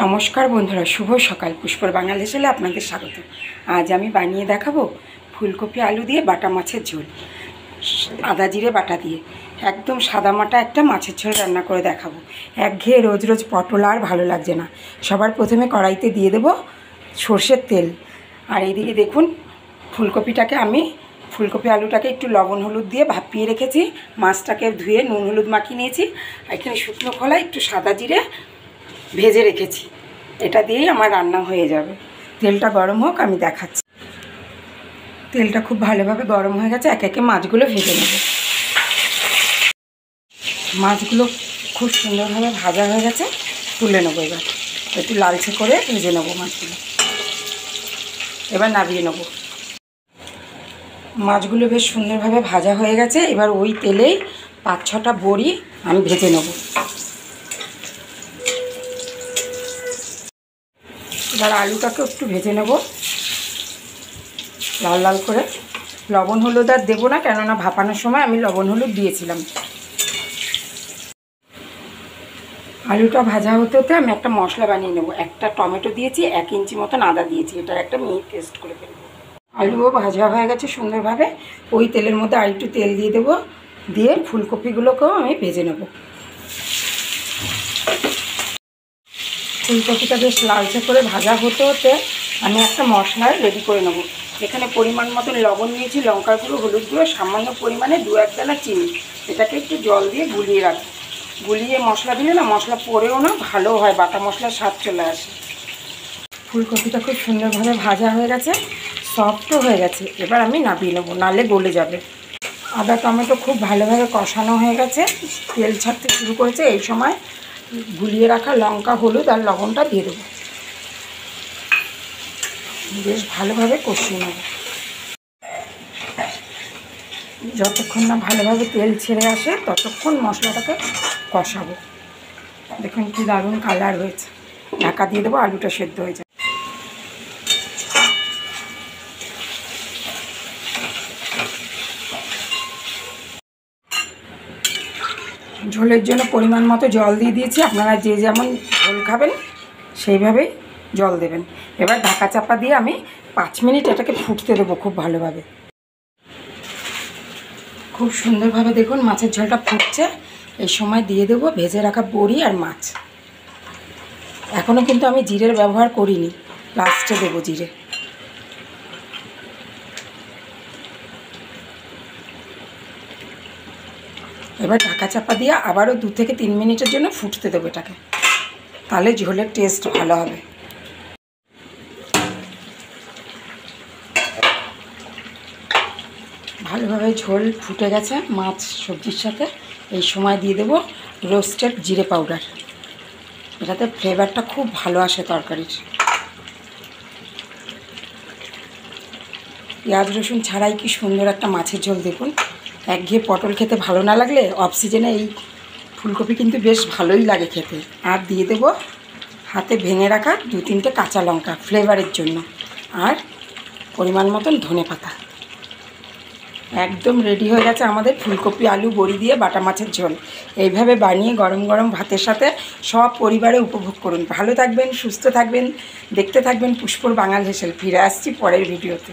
নমস্কার বন্ধুরা, শুভ সকাল। পুষ্পর বাঙাল হেসেলে আপনাদের স্বাগত। আজ আমি বানিয়ে দেখাবো ফুলকপি আলু দিয়ে বাটা মাছের ঝোল, আদা জিরে বাটা দিয়ে একদম সাদামাটা একটা মাছের ঝোল রান্না করে দেখাবো। একঘেয়ে রোজ রোজ পটল আর ভালো লাগছে না। সবার প্রথমে কড়াইতে দিয়ে দেবো সর্ষের তেল। আর এইদিকে দেখুন ফুলকপি আলুটাকে একটু লবণ হলুদ দিয়ে ভাপিয়ে রেখেছি। মাছটাকে ধুয়ে নুন হলুদ মাখিয়ে নিয়েছি। এখানে শুকনো খোলা একটু সাদা জিরে ভেজে রেখেছি। এটা দিয়েই আমার রান্না হয়ে যাবে। তেলটা গরম হোক, আমি দেখাচ্ছি। তেলটা খুব ভালোভাবে গরম হয়ে গেছে। একে একে মাছগুলো ভেজে নেব। মাছগুলো খুব সুন্দরভাবে ভাজা হয়ে গেছে, তুলে নেবো। এবার একটু লালচে করে ভেজে নেবো মাছগুলো। এবার নামিয়ে নেব। মাছগুলো বেশ সুন্দরভাবে ভাজা হয়ে গেছে। এবার ওই তেলেই 5-6টা বড়ি আমি ভেজে নেব। এবার আলুটাকে একটু ভেজে নেব লাল লাল করে। লবণ হলুদ আর দেবো না, কেননা ভাপানোর সময় আমি লবণ হলুদ দিয়েছিলাম। আলুটা ভাজা হতে হতে আমি একটা মশলা বানিয়ে নেব। একটা টমেটো দিয়েছি, 1 ইঞ্চি মতন আদা দিয়েছি। এটা একটা মিহি পেস্ট করে ফেলবো। আলুও ভাজা হয়ে গেছে সুন্দরভাবে। ওই তেলের মধ্যে আর একটু তেল দিয়ে দেবো। দিয়ে ফুলকপিগুলোকেও আমি ভেজে নেব। ফুলকপিটা বেশ লালচে করে ভাজা হতে হতে আমি একটা মশলা রেডি করে নেব। এখানে পরিমাণ মতন লবণ নিয়েছি, লঙ্কার গুঁড়ো, হলুদ গুঁড়ো, সামান্য পরিমাণে 2-1 দানা চিনি। এটাকে একটু জল দিয়ে গুলিয়ে রাখি। গুলিয়ে মশলা দিলে না, মশলা পড়েও না, ভালো হয়, বাটা মশলার স্বাদ চলে আসে। ফুলকপিটা খুব সুন্দরভাবে ভাজা হয়ে গেছে, সফটও হয়ে গেছে। এবার আমি নামিয়ে নেবো, নালে গলে যাবে। আদা টমেটো খুব ভালোভাবে কষানো হয়ে গেছে, তেল ছাড়তে শুরু করেছে। এই সময় গুলিয়ে রাখা লঙ্কা, হলুদ আর লবণটা দিয়ে দেবো। বেশ ভালোভাবে কষিয়ে নেব। যতক্ষণ না ভালোভাবে তেল ছেড়ে আসে ততক্ষণ মশলাটাকে কষাবো। দেখুন কি দারুণ কালার হয়েছে। ঢাকা দিয়ে দেবো, আলুটা সেদ্ধ হয়ে যায়। ঝোলের জন্য পরিমাণ মতো জল দিয়ে দিয়েছি। আপনারা যে যেমন ঝোল খাবেন সেইভাবেই জল দেবেন। এবার ঢাকা চাপা দিয়ে আমি 5 মিনিট এটাকে ফুটতে দেবো খুব ভালোভাবে। খুব সুন্দরভাবে দেখুন মাছের ঝোলটা ফুটছে। এই সময় দিয়ে দেবো ভেজে রাখা বড়ি আর মাছ। এখনও কিন্তু আমি জিরের ব্যবহার করিনি, লাস্টে দেবো জিরে। এবার ঢাকা চাপা দিয়ে আবারও 2 থেকে 3 মিনিটের জন্য ফুটতে দেবো এটাকে। তাহলে ঝোলের টেস্ট ভালো হবে। ভালোভাবে ঝোল ফুটে গেছে মাছ সবজির সাথে। এই সময় দিয়ে দেবো রোস্টেড জিরে পাউডার। এটাতে ফ্লেভারটা খুব ভালো আসে তরকারির। পেঁয়াজ রসুন ছাড়াই কি সুন্দর একটা মাছের ঝোল। দেখুন, একঘেয়ে পটল খেতে ভালো না লাগলে অফ সিজনে এই ফুলকপি কিন্তু বেশ ভালোই লাগে খেতে। আর দিয়ে দেবো হাতে ভেঙে রাখা 2-3টে কাঁচা লঙ্কা ফ্লেভারের জন্য, আর পরিমাণ মতন ধনেপাতা। একদম রেডি হয়ে গেছে আমাদের ফুলকপি আলু বড়ি দিয়ে বাটা মাছের ঝোল। এইভাবে বানিয়ে গরম গরম ভাতের সাথে সব পরিবারে উপভোগ করুন। ভালো থাকবেন, সুস্থ থাকবেন, দেখতে থাকবেন পুষ্পর বাঙাল হেসেল। ফিরে আসছি পরের ভিডিওতে।